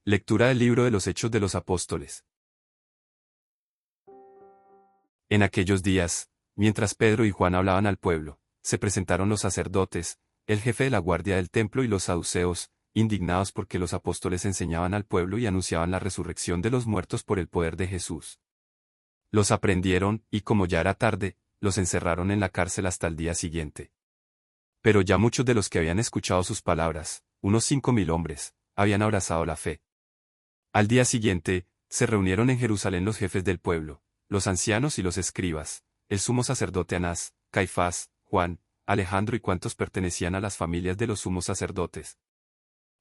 Lectura del libro de los Hechos de los Apóstoles. En aquellos días, mientras Pedro y Juan hablaban al pueblo, se presentaron los sacerdotes, el jefe de la guardia del templo y los saduceos, indignados porque los apóstoles enseñaban al pueblo y anunciaban la resurrección de los muertos por el poder de Jesús. Los aprendieron, y como ya era tarde, los encerraron en la cárcel hasta el día siguiente. Pero ya muchos de los que habían escuchado sus palabras, unos 5.000 hombres, habían abrazado la fe. Al día siguiente, se reunieron en Jerusalén los jefes del pueblo, los ancianos y los escribas, el sumo sacerdote Anás, Caifás, Juan, Alejandro y cuantos pertenecían a las familias de los sumos sacerdotes.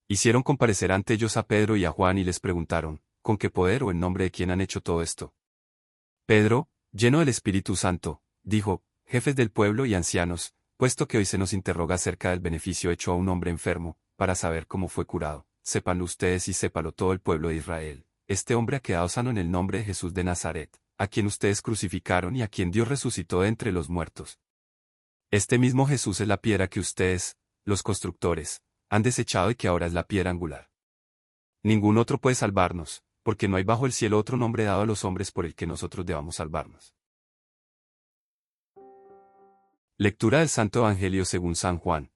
Hicieron comparecer ante ellos a Pedro y a Juan y les preguntaron, ¿con qué poder o en nombre de quién han hecho todo esto? Pedro, lleno del Espíritu Santo, dijo, jefes del pueblo y ancianos, puesto que hoy se nos interroga acerca del beneficio hecho a un hombre enfermo, para saber cómo fue curado, sépanlo ustedes y sépalo todo el pueblo de Israel. Este hombre ha quedado sano en el nombre de Jesús de Nazaret, a quien ustedes crucificaron y a quien Dios resucitó de entre los muertos. Este mismo Jesús es la piedra que ustedes, los constructores, han desechado y que ahora es la piedra angular. Ningún otro puede salvarnos, porque no hay bajo el cielo otro nombre dado a los hombres por el que nosotros debamos salvarnos. Lectura del Santo Evangelio según San Juan.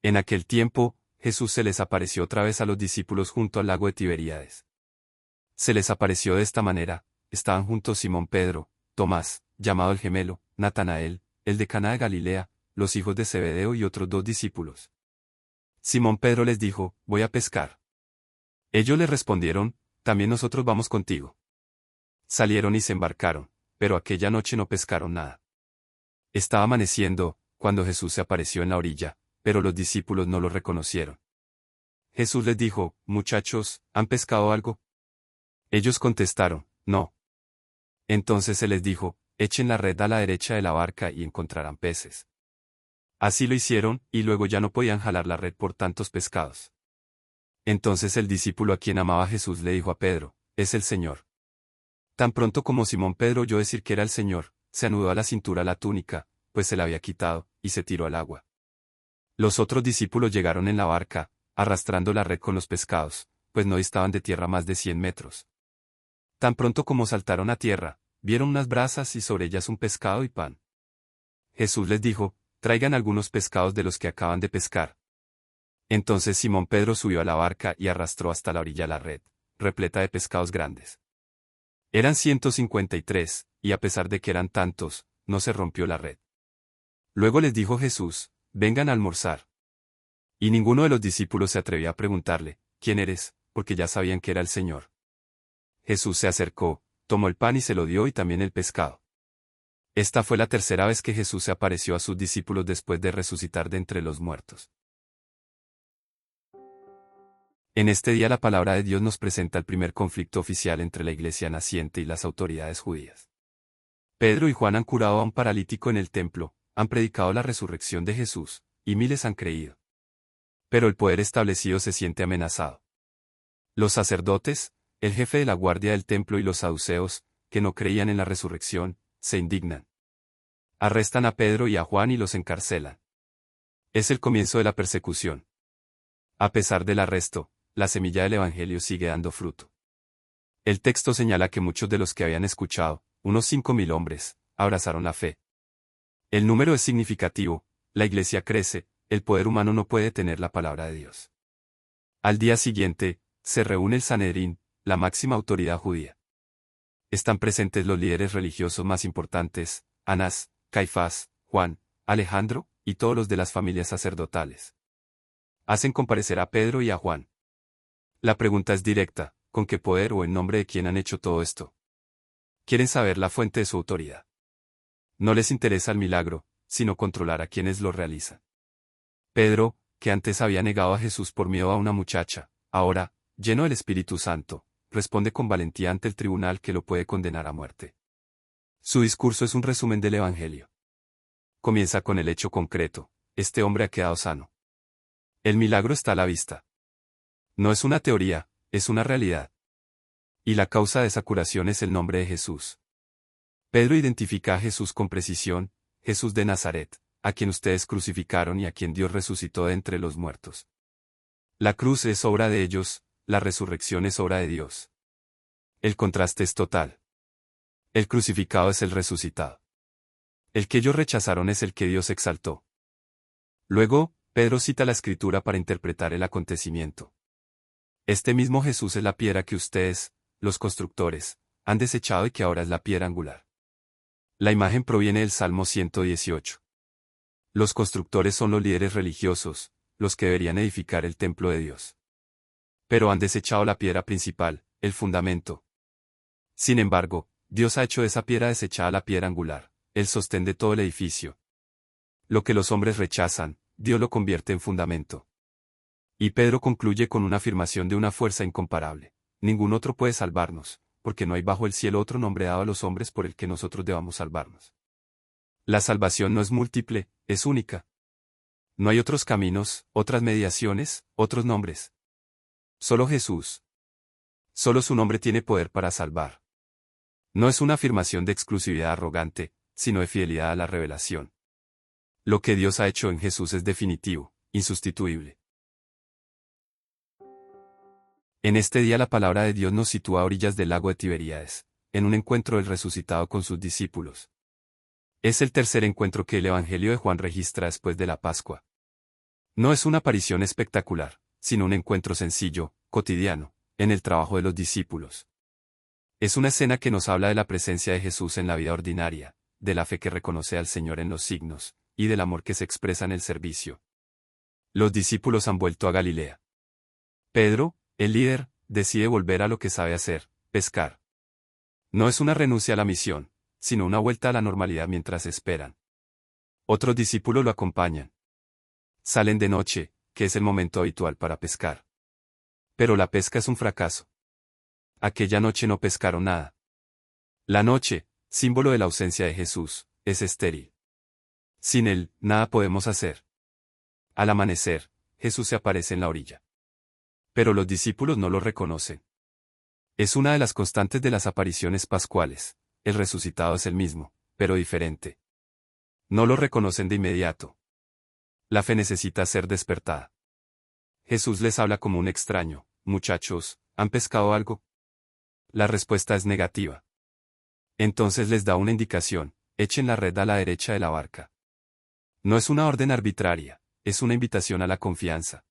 En aquel tiempo, Jesús se les apareció otra vez a los discípulos junto al lago de Tiberíades. Se les apareció de esta manera: estaban juntos Simón Pedro, Tomás, llamado el gemelo, Natanael, el de Caná de Galilea, los hijos de Zebedeo y otros 2 discípulos. Simón Pedro les dijo, voy a pescar. Ellos le respondieron, también nosotros vamos contigo. Salieron y se embarcaron, pero aquella noche no pescaron nada. Estaba amaneciendo, cuando Jesús se apareció en la orilla, pero los discípulos no lo reconocieron. Jesús les dijo, muchachos, ¿han pescado algo? Ellos contestaron, no. Entonces se les dijo, echen la red a la derecha de la barca y encontrarán peces. Así lo hicieron, y luego ya no podían jalar la red por tantos pescados. Entonces el discípulo a quien amaba Jesús le dijo a Pedro, es el Señor. Tan pronto como Simón Pedro oyó decir que era el Señor, se anudó a la cintura la túnica, pues se la había quitado, y se tiró al agua. Los otros discípulos llegaron en la barca, arrastrando la red con los pescados, pues no distaban de tierra más de 100 metros. Tan pronto como saltaron a tierra, vieron unas brasas y sobre ellas un pescado y pan. Jesús les dijo, traigan algunos pescados de los que acaban de pescar. Entonces Simón Pedro subió a la barca y arrastró hasta la orilla la red, repleta de pescados grandes. Eran 153, y a pesar de que eran tantos, no se rompió la red. Luego les dijo Jesús, vengan a almorzar. Y ninguno de los discípulos se atrevía a preguntarle, ¿quién eres?, porque ya sabían que era el Señor. Jesús se acercó, tomó el pan y se lo dio y también el pescado. Esta fue la tercera vez que Jesús se apareció a sus discípulos después de resucitar de entre los muertos. En este día la palabra de Dios nos presenta el primer conflicto oficial entre la iglesia naciente y las autoridades judías. Pedro y Juan han curado a un paralítico en el templo, han predicado la resurrección de Jesús, y miles han creído. Pero el poder establecido se siente amenazado. Los sacerdotes, el jefe de la guardia del templo y los saduceos, que no creían en la resurrección, se indignan. Arrestan a Pedro y a Juan y los encarcelan. Es el comienzo de la persecución. A pesar del arresto, la semilla del Evangelio sigue dando fruto. El texto señala que muchos de los que habían escuchado, unos 5.000 hombres, abrazaron la fe. El número es significativo, la iglesia crece, el poder humano no puede detener la palabra de Dios. Al día siguiente, se reúne el Sanedrín, la máxima autoridad judía. Están presentes los líderes religiosos más importantes, Anás, Caifás, Juan, Alejandro, y todos los de las familias sacerdotales. Hacen comparecer a Pedro y a Juan. La pregunta es directa, ¿con qué poder o en nombre de quién han hecho todo esto? Quieren saber la fuente de su autoridad. No les interesa el milagro, sino controlar a quienes lo realizan. Pedro, que antes había negado a Jesús por miedo a una muchacha, ahora, lleno del Espíritu Santo, responde con valentía ante el tribunal que lo puede condenar a muerte. Su discurso es un resumen del Evangelio. Comienza con el hecho concreto: este hombre ha quedado sano. El milagro está a la vista. No es una teoría, es una realidad. Y la causa de esa curación es el nombre de Jesús. Pedro identifica a Jesús con precisión: Jesús de Nazaret, a quien ustedes crucificaron y a quien Dios resucitó de entre los muertos. La cruz es obra de ellos, la resurrección es obra de Dios. El contraste es total. El crucificado es el resucitado. El que ellos rechazaron es el que Dios exaltó. Luego, Pedro cita la Escritura para interpretar el acontecimiento. Este mismo Jesús es la piedra que ustedes, los constructores, han desechado y que ahora es la piedra angular. La imagen proviene del Salmo 118. Los constructores son los líderes religiosos, los que deberían edificar el templo de Dios. Pero han desechado la piedra principal, el fundamento. Sin embargo, Dios ha hecho de esa piedra desechada la piedra angular, el sostén de todo el edificio. Lo que los hombres rechazan, Dios lo convierte en fundamento. Y Pedro concluye con una afirmación de una fuerza incomparable. Ningún otro puede salvarnos, porque no hay bajo el cielo otro nombre dado a los hombres por el que nosotros debamos salvarnos. La salvación no es múltiple, es única. No hay otros caminos, otras mediaciones, otros nombres. Solo Jesús. Solo su nombre tiene poder para salvar. No es una afirmación de exclusividad arrogante, sino de fidelidad a la revelación. Lo que Dios ha hecho en Jesús es definitivo, insustituible. En este día la palabra de Dios nos sitúa a orillas del lago de Tiberíades, en un encuentro del resucitado con sus discípulos. Es el tercer encuentro que el Evangelio de Juan registra después de la Pascua. No es una aparición espectacular, sino un encuentro sencillo, cotidiano, en el trabajo de los discípulos. Es una escena que nos habla de la presencia de Jesús en la vida ordinaria, de la fe que reconoce al Señor en los signos, y del amor que se expresa en el servicio. Los discípulos han vuelto a Galilea. Pedro, el líder, decide volver a lo que sabe hacer, pescar. No es una renuncia a la misión, sino una vuelta a la normalidad mientras esperan. Otros discípulos lo acompañan. Salen de noche, que es el momento habitual para pescar. Pero la pesca es un fracaso. Aquella noche no pescaron nada. La noche, símbolo de la ausencia de Jesús, es estéril. Sin él, nada podemos hacer. Al amanecer, Jesús se aparece en la orilla. Pero los discípulos no lo reconocen. Es una de las constantes de las apariciones pascuales. El resucitado es el mismo, pero diferente. No lo reconocen de inmediato. La fe necesita ser despertada. Jesús les habla como un extraño. Muchachos, ¿han pescado algo? La respuesta es negativa. Entonces les da una indicación: echen la red a la derecha de la barca. No es una orden arbitraria, es una invitación a la confianza.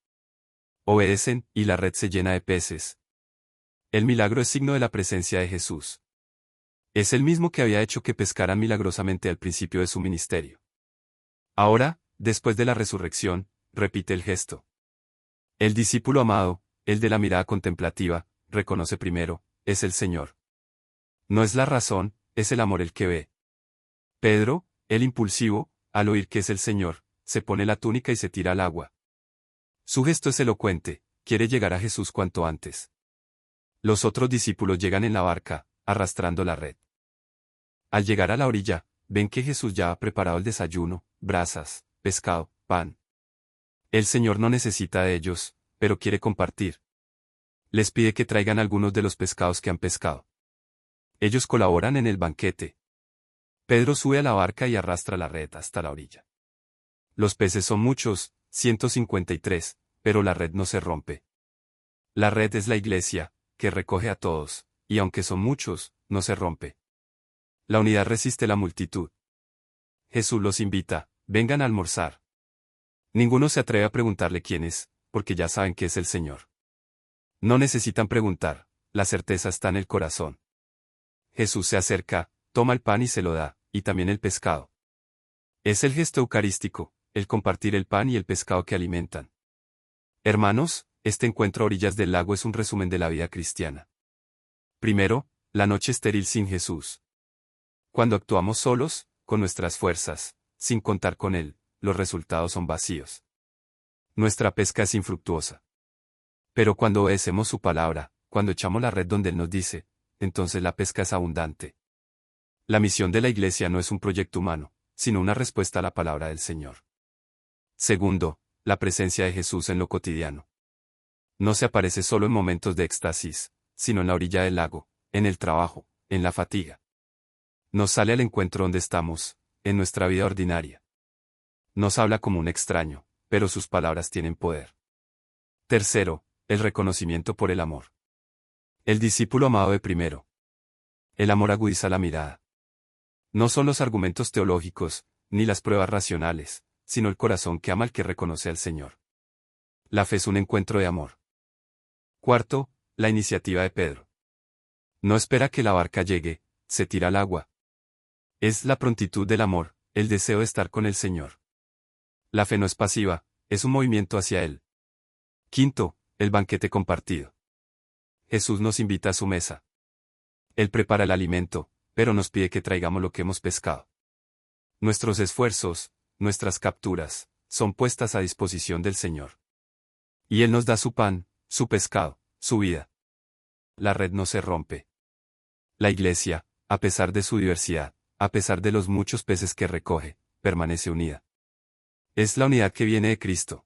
Obedecen, y la red se llena de peces. El milagro es signo de la presencia de Jesús. Es el mismo que había hecho que pescaran milagrosamente al principio de su ministerio. Ahora, después de la resurrección, repite el gesto. El discípulo amado, el de la mirada contemplativa, reconoce primero: es el Señor. No es la razón, es el amor el que ve. Pedro, el impulsivo, al oír que es el Señor, se pone la túnica y se tira al agua. Su gesto es elocuente, quiere llegar a Jesús cuanto antes. Los otros discípulos llegan en la barca, arrastrando la red. Al llegar a la orilla, ven que Jesús ya ha preparado el desayuno: brasas, pescado, pan. El Señor no necesita de ellos, pero quiere compartir. Les pide que traigan algunos de los pescados que han pescado. Ellos colaboran en el banquete. Pedro sube a la barca y arrastra la red hasta la orilla. Los peces son muchos, 153, pero la red no se rompe. La red es la iglesia, que recoge a todos, y aunque son muchos, no se rompe. La unidad resiste la multitud. Jesús los invita: vengan a almorzar. Ninguno se atreve a preguntarle quién es, porque ya saben que es el Señor. No necesitan preguntar, la certeza está en el corazón. Jesús se acerca, toma el pan y se lo da, y también el pescado. Es el gesto eucarístico, el compartir el pan y el pescado que alimentan. Hermanos, este encuentro a orillas del lago es un resumen de la vida cristiana. Primero, la noche estéril sin Jesús. Cuando actuamos solos, con nuestras fuerzas, sin contar con Él, los resultados son vacíos. Nuestra pesca es infructuosa. Pero cuando obedecemos su palabra, cuando echamos la red donde Él nos dice, entonces la pesca es abundante. La misión de la iglesia no es un proyecto humano, sino una respuesta a la palabra del Señor. Segundo, la presencia de Jesús en lo cotidiano. No se aparece solo en momentos de éxtasis, sino en la orilla del lago, en el trabajo, en la fatiga. Nos sale al encuentro donde estamos, en nuestra vida ordinaria. Nos habla como un extraño, pero sus palabras tienen poder. Tercero, el reconocimiento por el amor. El discípulo amado de primero. El amor agudiza la mirada. No son los argumentos teológicos, ni las pruebas racionales, sino el corazón que ama al que reconoce al Señor. La fe es un encuentro de amor. Cuarto, la iniciativa de Pedro. No espera que la barca llegue, se tira al agua. Es la prontitud del amor, el deseo de estar con el Señor. La fe no es pasiva, es un movimiento hacia Él. Quinto, el banquete compartido. Jesús nos invita a su mesa. Él prepara el alimento, pero nos pide que traigamos lo que hemos pescado. Nuestros esfuerzos, nuestras capturas, son puestas a disposición del Señor. Y Él nos da su pan, su pescado, su vida. La red no se rompe. La Iglesia, a pesar de su diversidad, a pesar de los muchos peces que recoge, permanece unida. Es la unidad que viene de Cristo.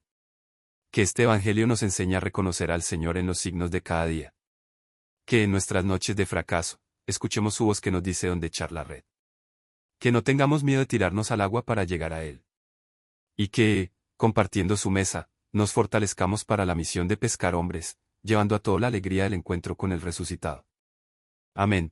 Que este Evangelio nos enseña a reconocer al Señor en los signos de cada día. Que en nuestras noches de fracaso, escuchemos su voz que nos dice dónde echar la red. Que no tengamos miedo de tirarnos al agua para llegar a Él. Y que, compartiendo su mesa, nos fortalezcamos para la misión de pescar hombres, llevando a toda la alegría del encuentro con el resucitado. Amén.